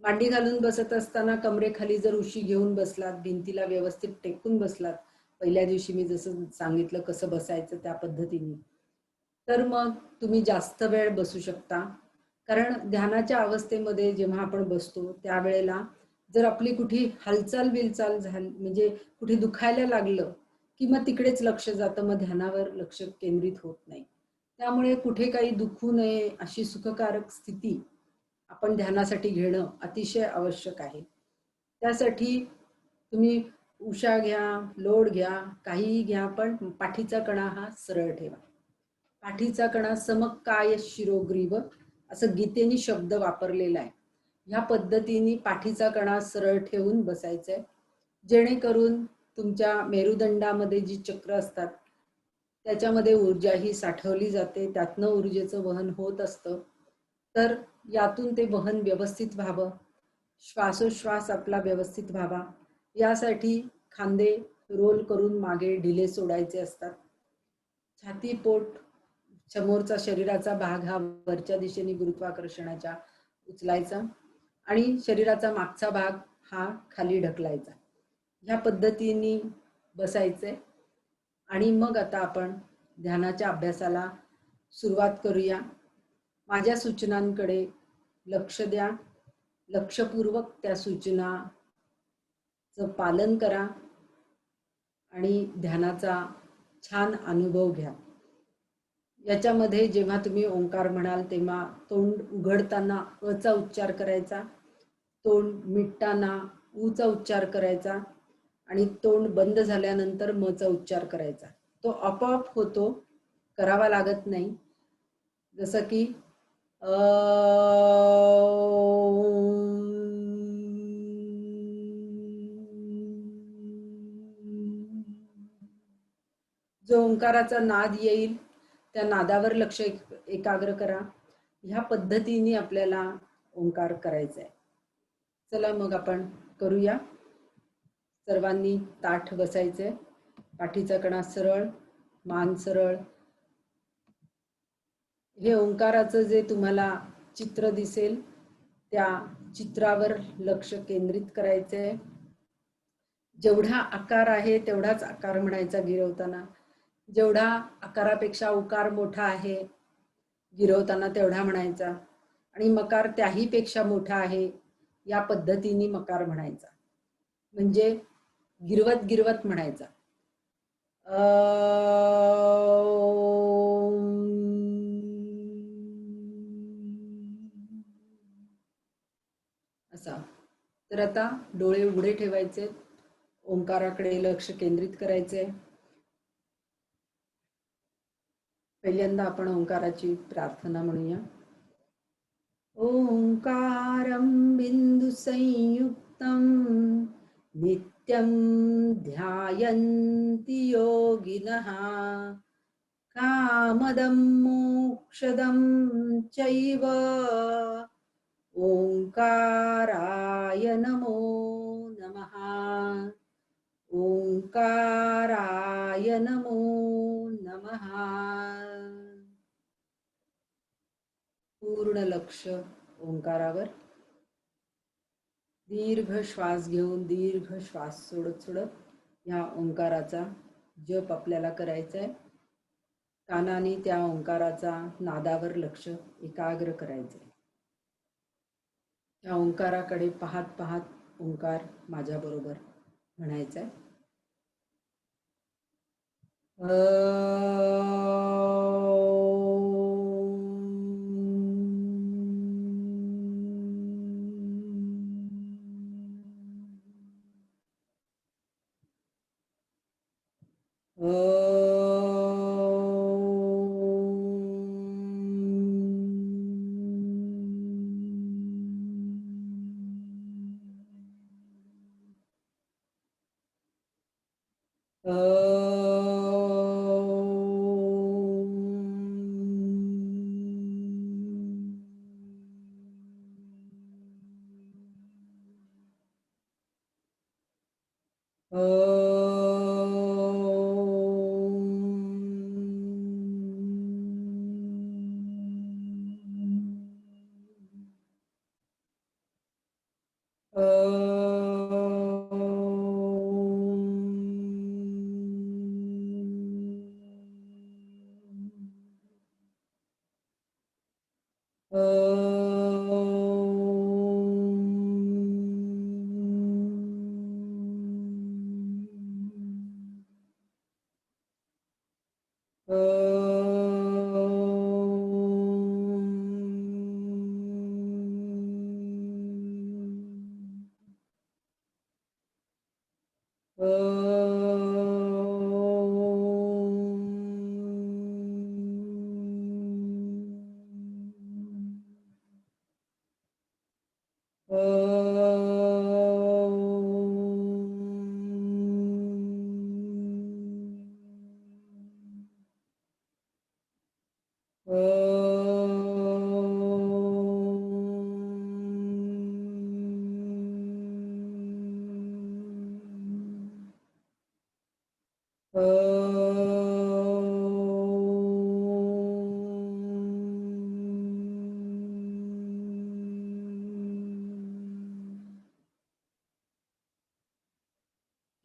मांडी घालून बसत असताना कमरेखाली जर उशी घेऊन बसलात, भिंतीला व्यवस्थित टेकून बसलात, पहिल्या दिवशी मी जसं सांगितलं कसं बसायचं त्या पद्धतीने, तर मग तुम्ही जास्त वेळ बसू शकता. कारण ध्यानाच्या अवस्थेमध्ये जेव्हा आपण बसतो त्यावेळेला जर आपली कुठे हालचाल बिलचाल झाली म्हणजे कुठे दुखायला लागलं की मग तिकडेच लक्ष जातं, मग ध्यानावर लक्ष केंद्रित होत नाही. त्यामुळे कुठे काही दुखू नये अशी सुखकारक स्थिती आपण ध्यानासाठी घेणं अतिशय आवश्यक आहे. त्यासाठी तुम्ही उशा घ्या, लोड घ्या, काहीही घ्या, पण पाठीचा कणा हा सरळ ठेवा. पाठीचा कणा समकाय शिरोग्रीव असं गीतेने शब्द वापरलेला आहे. ह्या पद्धतीने पाठीचा कणा सरळ ठेवून बसायचंय. जेणेकरून तुमच्या मेरुदंडामध्ये जी चक्र असतात त्याच्यामध्ये ऊर्जा ही साठवली जाते. त्यातनं ऊर्जेचं वहन होत असतं. तर यातून ते वहन व्यवस्थित व्हावं, श्वासोश्वास आपला व्यवस्थित व्हावा यासाठी खांदे रोल करून मागे ढिले सोडायचे असतात. छाती पोट समोरचा शरीराचा भाग हा वरच्या दिशेने गुरुत्वाकर्षणाच्या उचलायचा आणि शरीराचा मागचा भाग हा खाली ढकलायचा. ह्या पद्धतीने बसायचंय आणि मग आता आपण ध्यानाच्या अभ्यासाला सुरुवात करूया. माझ्या सूचनांकडे लक्ष द्या. लक्षपूर्वक त्या सूचनाचं पालन करा आणि ध्यानाचा छान अनुभव घ्या. याच्यामध्ये जेव्हा तुम्ही ओंकार म्हणाल तेव्हा तोंड उघडताना अचा उच्चार करायचा, तोंड मिटताना ऊचा उच्चार करायचा आणि तोंड बंद झाल्यानंतर मचा उच्चार करायचा. तो आपोआप होतो, करावा लागत नाही. जसं की जो ओंकाराचा नाद येईल त्या नादावर लक्ष एकाग्र करा. ह्या पद्धतीने आपल्याला ओंकार करायचा आहे. चला मग आपण करूया. सर्वांनी ताठ बसायचंय, पाठीचा कणा सरळ, मान सरळ. हे ओंकाराचं जे तुम्हाला चित्र दिसेल त्या चित्रावर लक्ष केंद्रित करायचंय. जेवढा आकार आहे तेवढाच आकार म्हणायचा गिरवताना. जेवढा आकारापेक्षा उकार मोठा आहे गिरवताना तेवढा म्हणायचा आणि मकार त्याही पेक्षा मोठा आहे या पद्धतीने मकार म्हणायचा. म्हणजे गिरवत गिरवत म्हणायचा. असा. तर आता डोळे उघडे ठेवायचे, ओंकाराकडे लक्ष केंद्रित करायचे. पहिल्यांदा आपण ओंकाराची प्रार्थना म्हणूया. ओंकारं बिंदु संयुक्तं नित्यं ध्यायन्ति योगिनः कामदं मोक्षदं चैव ओंकाराय नमो नमः. ओंकाराय नमो नमः. पूर्ण लक्ष ओंकारावर. दीर्घ श्वास घेऊन दीर्घ श्वास सोडत सोडत या ओंकाराचा जप आपल्याला करायचा आहे. कानाने त्या ओंकाराचा नादावर लक्ष एकाग्र करायचे. त्या ओंकाराकडे पाहत पाहत ओंकार माझ्या बरोबर म्हणायचा आहे.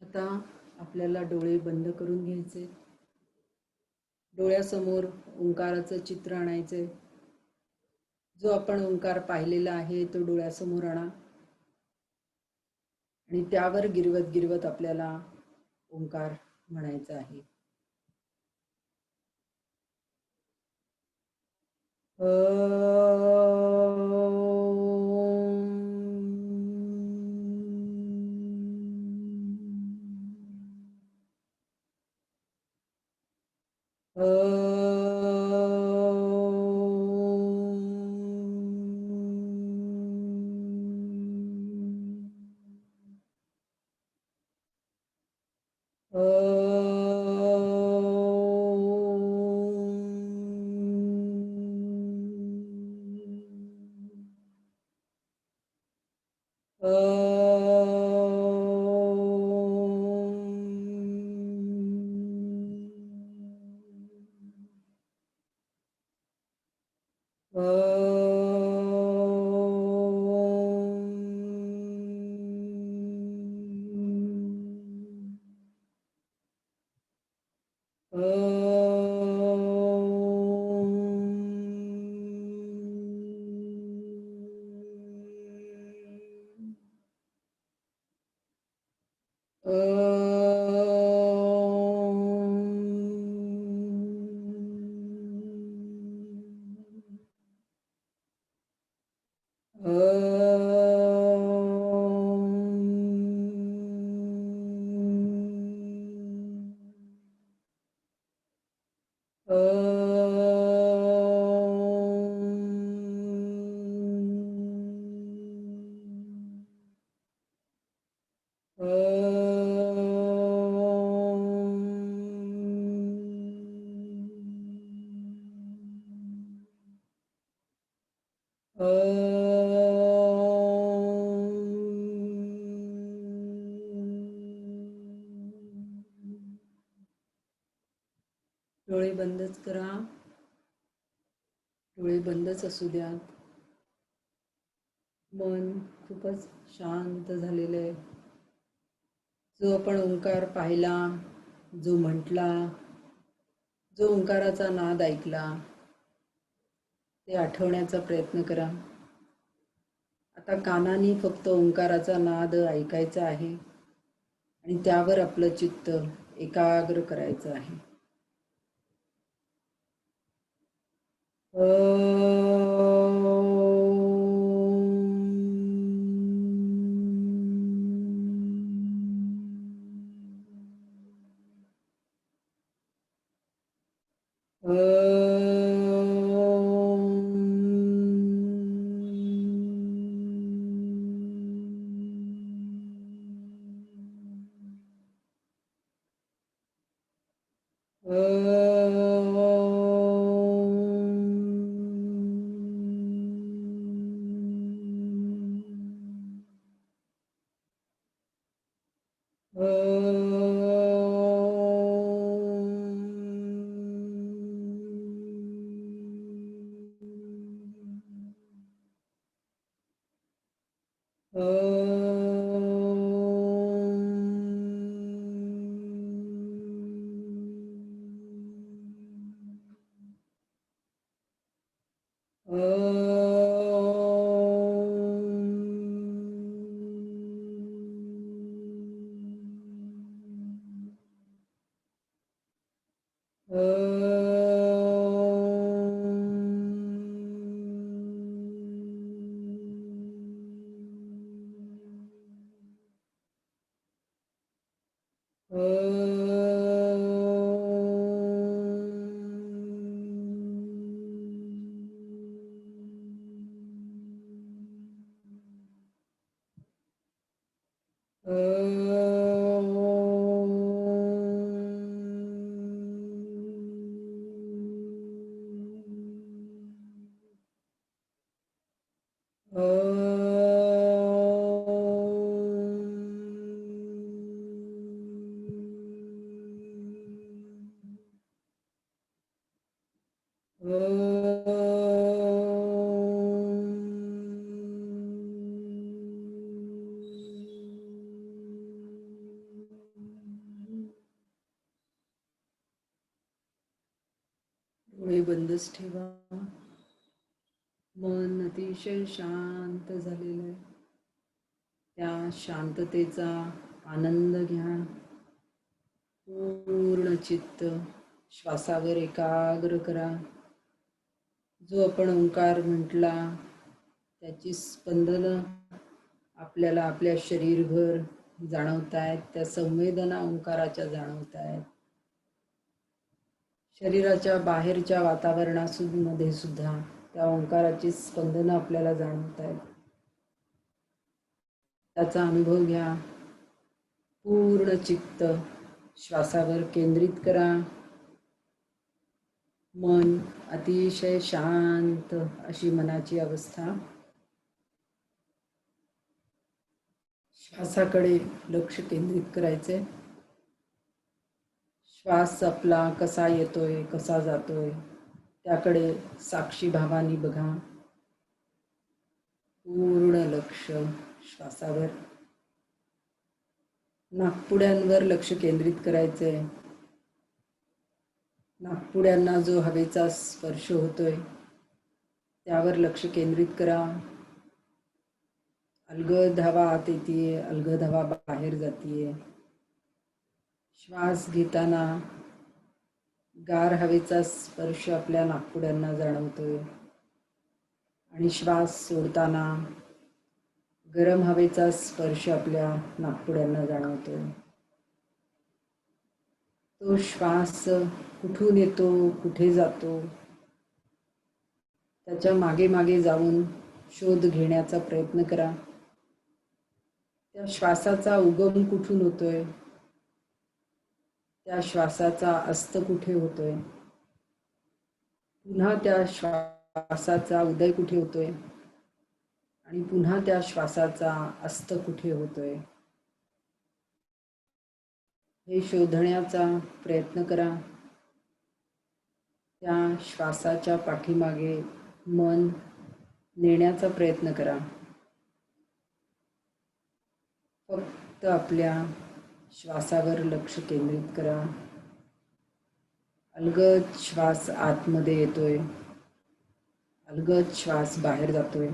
आता आपल्याला डोळे बंद करून घ्यायचे. डोळ्यासमोर ओंकाराचं चित्र आणायचंय. जो आपण ओंकार पाहिलेला आहे तो डोळ्यासमोर आणा आणि त्यावर गिरवत गिरवत आपल्याला ओंकार म्हणायचा आहे. डोळे बंदच करा. डोळे बंदच असू द्या. मन खूपच शांत झालेलं आहे. जो आपण ओंकार पाहिला, जो म्हटला, जो ओंकाराचा नाद ऐकला, ते आठवण्याचा प्रयत्न करा. आता कानाने फक्त ओंकाराचा नाद ऐकायचा आहे आणि त्यावर आपलं चित्त एकाग्र करायचं आहे. डोळे बंदच ठेवा. मन अतिशय शांत झालेलं आहे. त्या शांततेचा आनंद घ्या. पूर्ण चित्त श्वासावर एकाग्र करा. जो आपण ओंकार म्हटला त्याची स्पंदनं आपल्याला आपल्या शरीरभर जाणवतायत. त्या संवेदना ओंकाराच्या जाणवतायत. शरीराच्या बाहेरच्या वातावरणामध्ये सुद्धा त्या ओंकाराची स्पंदनं आपल्याला जाणवतायत. त्याचा अनुभव घ्या. पूर्ण चित्त श्वासावर केंद्रित करा. मन अतिशय शांत अशी मनाची अवस्था. श्वासाकडे लक्ष केंद्रित करायचे. श्वास आपला कसा येतोय, कसा जातोय त्याकडे साक्षी भावानी बघा. पूर्ण लक्ष श्वासावर. नाकपुड्यांवर लक्ष केंद्रित करायचे. नाकपुड्यांना जो हवेचा स्पर्श होतोय त्यावर लक्ष केंद्रित करा. अलगद हवा आत येतीये, अलगद हवा बाहेर जातीये. श्वास घेताना गार हवेचा स्पर्श आपल्या नाकपुड्यांना जाणवतोय आणि श्वास सोडताना गरम हवेचा स्पर्श आपल्या नाकपुड्यांना जाणवतोय. तो श्वास कुठून येतो, कुठे जातो त्याच्या मागे मागे जाऊन शोध घेण्याचा प्रयत्न करा. त्या श्वासाचा उगम कुठून होतोय, त्या श्वासाचा अस्त कुठे होतोय, पुन्हा त्या श्वासाचा उदय कुठे होतोय आणि पुन्हा त्या श्वासाचा अस्त कुठे होतोय हे शोधण्याचा प्रयत्न करा. त्या श्वासाच्या पाठीमागे मन नेण्याचा प्रयत्न करा. फक्त आपल्या श्वासावर लक्ष केंद्रित करा. अलगद श्वास आतमध्ये येतोय, अलगद श्वास बाहेर जातोय.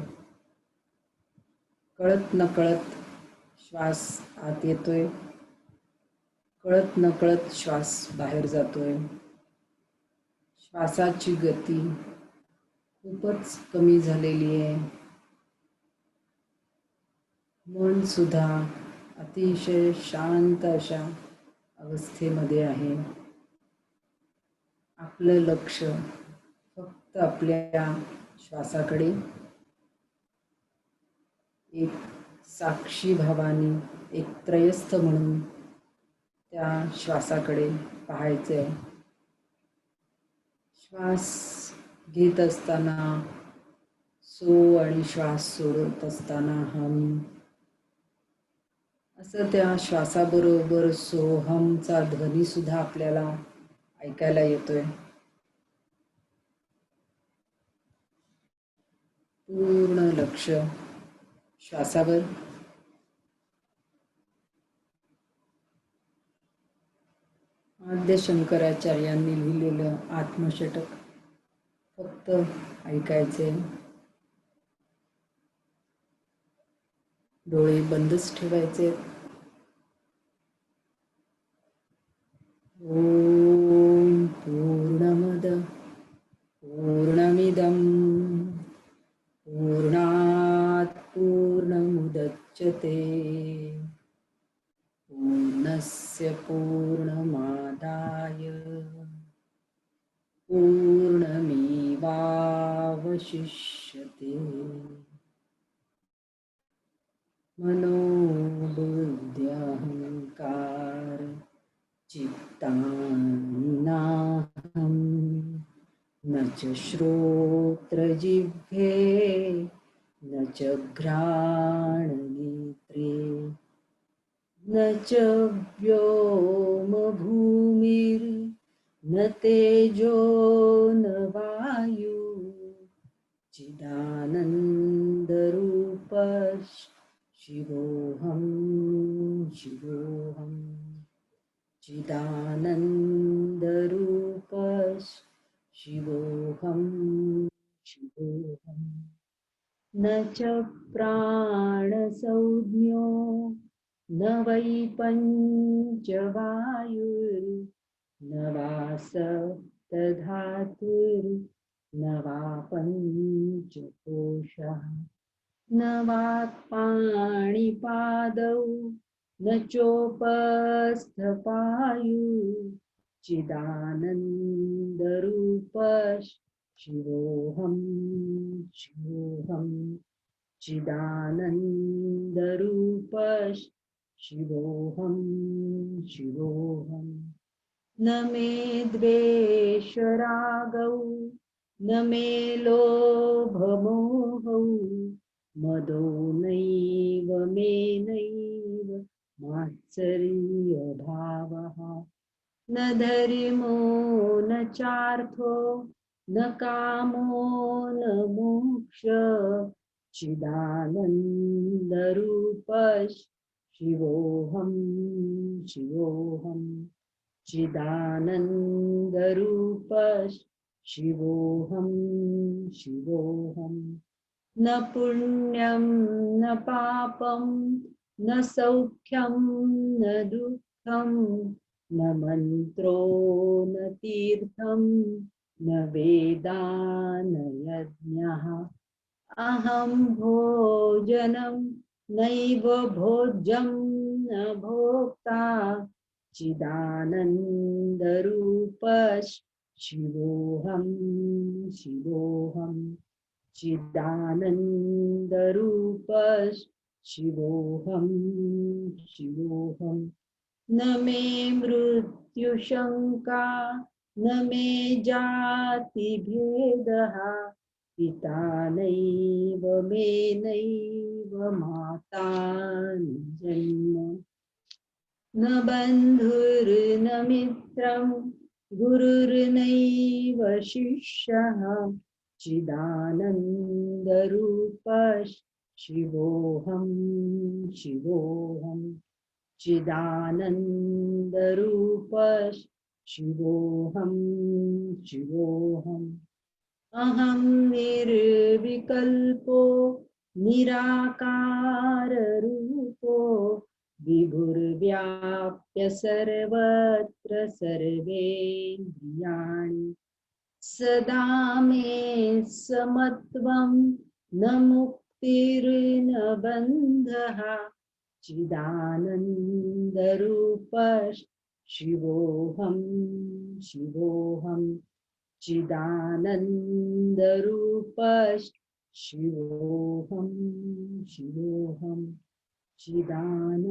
कळत नकळत श्वास आत येतोय, कळत नकळत श्वास बाहेर जातोय. श्वासाची गती खूपच कमी झालेली आहे. मन सुद्धा अतिशय शांत अशा अवस्थेमध्ये आहे. आपलं लक्ष फक्त आपल्या श्वासाकडे एक साक्षी भावानी, एक त्रयस्थ म्हणून त्या श्वासाकडे पाहायचंय. श्वास घेत असताना सो आणि श्वास सोडत असताना हम, असं त्या श्वासाबरोबर सोहमचा ध्वनी सुद्धा आपल्याला ऐकायला येतोय. पूर्ण लक्ष श्वासावर. आद्य शंकराचार्यांनी लिहिलेलं आत्मषटक फक्त ऐकायचे. डोळे बंदच ठेवायचे. ओम पूर्णमद पूर्णमिदं पूर्णात् पूर्णमुदच्यते पूर्णस्य पूर्णमादाय पूर्णमेवावशिष्यते. मनोबुद्ध्यहंकार चित्तानाहं न च श्रोत्रजिह्वे न च घ्राणनेत्रे न च व्योमभूमिर्न तेजो न वायु चिदानन्दरूप शिवोऽहं शिवोऽहं चिदानन्दरूप शिवोऽहं शिवोऽहं न च प्राणसंज्ञो न वै पञ्चवायुर्न वा सप्तधातुर्न वा पञ्चकोशः न वाक्पाणिपादौ न चोपस्थपायु चिदानन्दरूप शिवोऽहं शिवोऽहं चिदानन्दरूप शिवोऽहं शिवोऽहं न मे द्वेषरागौ न मे लोभमोहौ मदो नैव मे नैव मात्सर्यभावः न धर्मो न चार्थो न कामो न मोक्ष चिदानन्दरूप शिवोऽहं शिवोऽहं चिदानन्दरूप शिवोऽहं शिवोऽहं न पुण्यं न पापं न सौख्यं न दुःखं न मन्त्रो न तीर्थं न वेदा न यज्ञः अहं भोजनं नैव भोज्यं न भोक्ता चिदानन्दरूप शिवोऽहं शिवोऽहं चिदानन्दरूप शिवोऽहं शिवोऽहं न मे मृत्युशङ्का न मे जातिभेदः पिता नैव मे नैव माता न जन्म न बन्धुर्न मित्रं गुरुर्नैव शिष्यः चिदानन्दरूप शिवोऽहं शिवोऽहं चिदानन्दरूप शिवोऽहं शिवोऽहम् अहं निर्विकल्पो निराकाररूपो विभुर्व्याप्य सर्वत्र सर्वेन्द्रियाणि सदा मे समत्वं न मुक्तिर्न बन्धः चिदानन्दरूप शिवोऽहं शिवोऽहं चिदानन्दरूप शिवोऽहं शिवोऽहं चिदानन्दरूप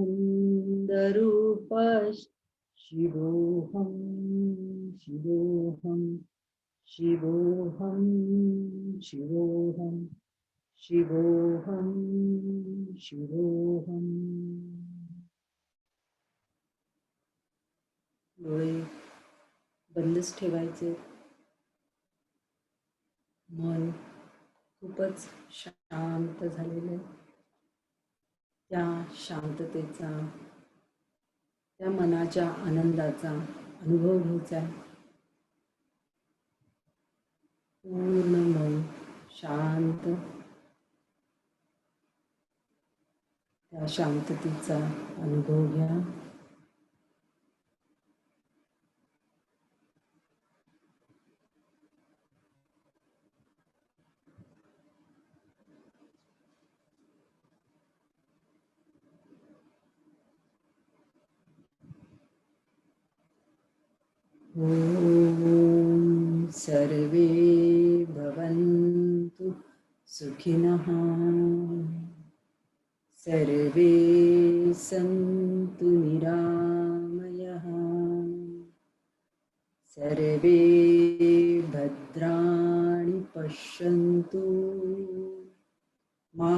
शिवोऽहं शिवोऽहं शिवोऽहं शिवोऽहं शिवोऽहं शिवोऽहं डोळे बंदच ठेवायचे मन खूपच शांत झालेले त्या शांततेचा त्या मनाच्या आनंदाचा अनुभव घ्यायचा पूर्ण मन शांत त्या शांततेचा अनुभव घ्या ॐ सर्वे भवन्तु सुखिनः सर्वे सन्तु निरामयः सर्वे भद्राणि पश्यन्तु मा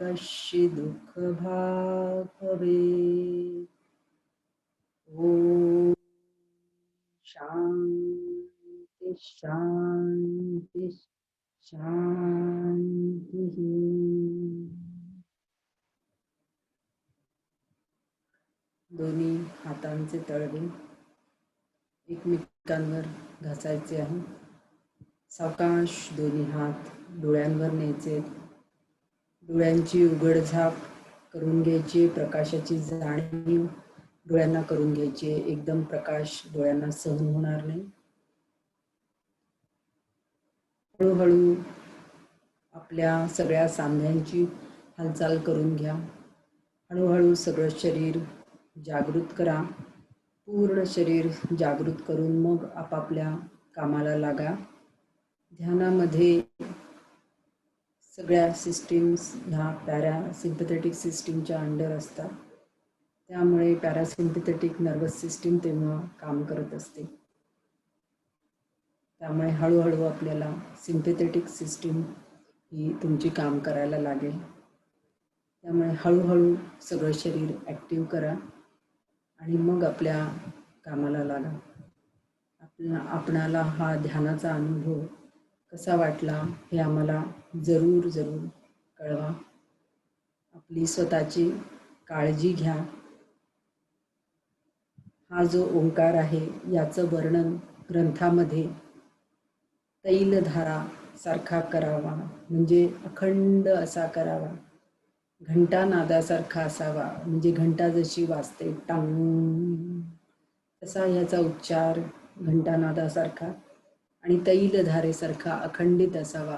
कश्चित् दुःखभाग् भवेत् ॐ शान्ति शान्ति शान्तिः दोन्ही हातांचे तळवे एकमेकांना नासिकांवर घासायचे आहे. सावकाश दोन्ही हात डोळ्यांवर न्यायचे. डोळ्यांची उघडझाप करून घ्यायची. प्रकाशाची जाणीव डोळ्यांना करून घ्यायची. एकदम प्रकाश डोळ्यांना सहन होणार नाही. हळूहळू आपल्या सगळ्या सांध्यांची हालचाल करून घ्या. हळूहळू सगळं शरीर जागृत करा. पूर्ण शरीर जागृत करून मग आपापल्या कामाला लागा. ध्यानामध्ये सगळ्या सिस्टीम्स ह्या पॅरासिम्पथेटिक सिस्टीमच्या अंडर असतात. त्यामुळे पॅरासिम्पथेटिक नर्वस सिस्टीम तेव्हा काम करत असते. त्यामुळे हळूहळू आपल्याला सिम्पथेटिक सिस्टीम ही तुमची काम करायला लागेल. त्यामुळे हळूहळू सगळं शरीर ॲक्टिव्ह करा आणि मग आपल्या कामाला लागा. आपणाला हा ध्यानाचा अनुभव कसा वाटला हे आम्हाला जरूर कळवा. आपली स्वतःची काळजी घ्या. हा जो ओंकार आहे याचं वर्णन ग्रंथामध्ये तैलधारा सारखा करावा, म्हणजे अखंड असा करावा. घंटा नादासारखा असावा, म्हणजे घंटा जशी वाजते टांग तसा याचा उच्चार घंटानादासारखा आणि तैलधारेसारखा अखंडित असावा,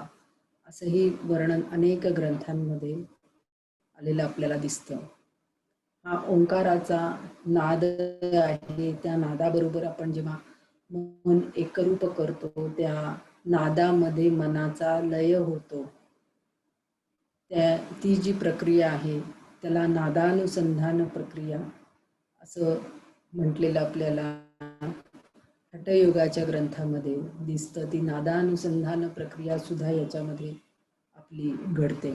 असंही वर्णन अनेक ग्रंथांमध्ये आलेलं आपल्याला दिसतं. हा ओंकाराचा नाद आहे. त्या नादाबरोबर आपण जेव्हा मन एकरूप करतो त्या नादामध्ये मनाचा लय होतो. ती जी प्रक्रिया आहे त्याला नादानुसंधान प्रक्रिया असं म्हटलेलं आपल्याला हठयोगाच्या ग्रंथामध्ये दिसतं. ती नादानुसंधान प्रक्रिया सुद्धा याच्यामध्ये आपली घडते.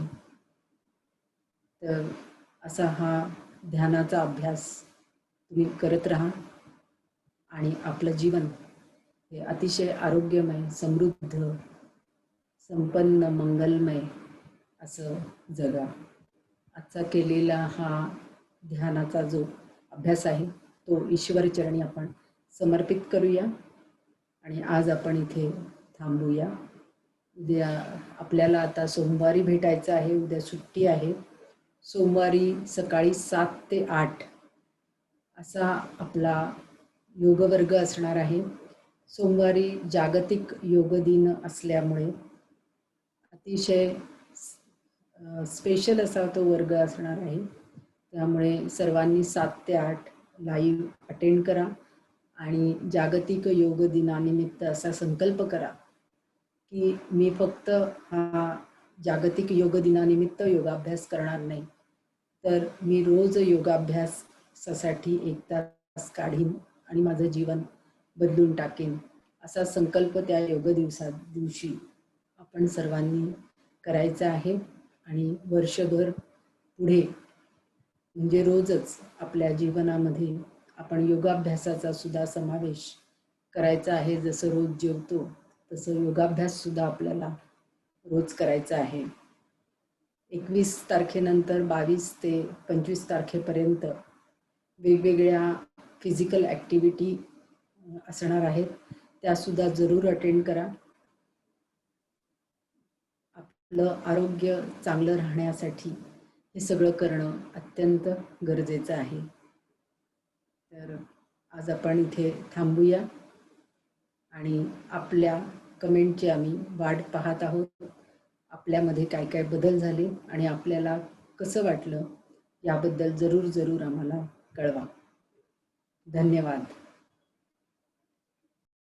तर असा हा ध्यानाचा अभ्यास तुम्ही करत राहा आणि आपलं जीवन हे अतिशय आरोग्यमय, समृद्ध, संपन्न, मंगलमय असं जगा. आजचा केलेला हा ध्यानाचा जो अभ्यास आहे तो ईश्वरचरणी आपण समर्पित करूया आणि आज आपण इथे थांबूया. उद्या आपल्याला आता सोमवारी भेटायचं आहे. उद्या सुट्टी आहे. सोमवारी सकाळी 7 ते 8 असा आपला योगवर्ग असणार आहे. सोमवारी जागतिक योग दिन असल्यामुळे अतिशय स्पेशल असा तो वर्ग असणार आहे. त्यामुळे सर्वांनी 7 ते 8 लाईव्ह अटेंड करा आणि जागतिक योग दिनानिमित्त असा संकल्प करा की मी फक्त हा जागतिक योग दिनानिमित्त योगाभ्यास करणार नाही, तर मी रोज योगाभ्यासासाठी 1 तास काढीन आणि माझं जीवन बदलून टाकेन, असा संकल्प त्या योग दिवशी आपण सर्वांनी करायचा आहे. आणि वर्षभर पुढे म्हणजे रोजच आपल्या जीवनामध्ये आपण योगाभ्यासाचा सुद्धा समावेश करायचा आहे. जसं रोज जेवतो तसं योगाभ्यास सुद्धा आपल्याला रोज करायचा आहे. 21 तारखेनंतर 22 ते 25 तारखेपर्यंत वेगवेगळ्या फिजिकल ॲक्टिव्हिटी असणार आहेत. त्यासुद्धा जरूर अटेंड करा. आपलं आरोग्य चांगलं राहण्यासाठी हे सगळं करणं अत्यंत गरजेचं आहे. तर आज आपण इथे थांबूया आणि आपल्या कमेंटची आम्ही वाट पाहत आहोत. आपल्यामध्ये काय काय बदल झाले आणि आपल्याला कसं वाटलं याबद्दल जरूर आम्हाला कळवा. धन्यवाद.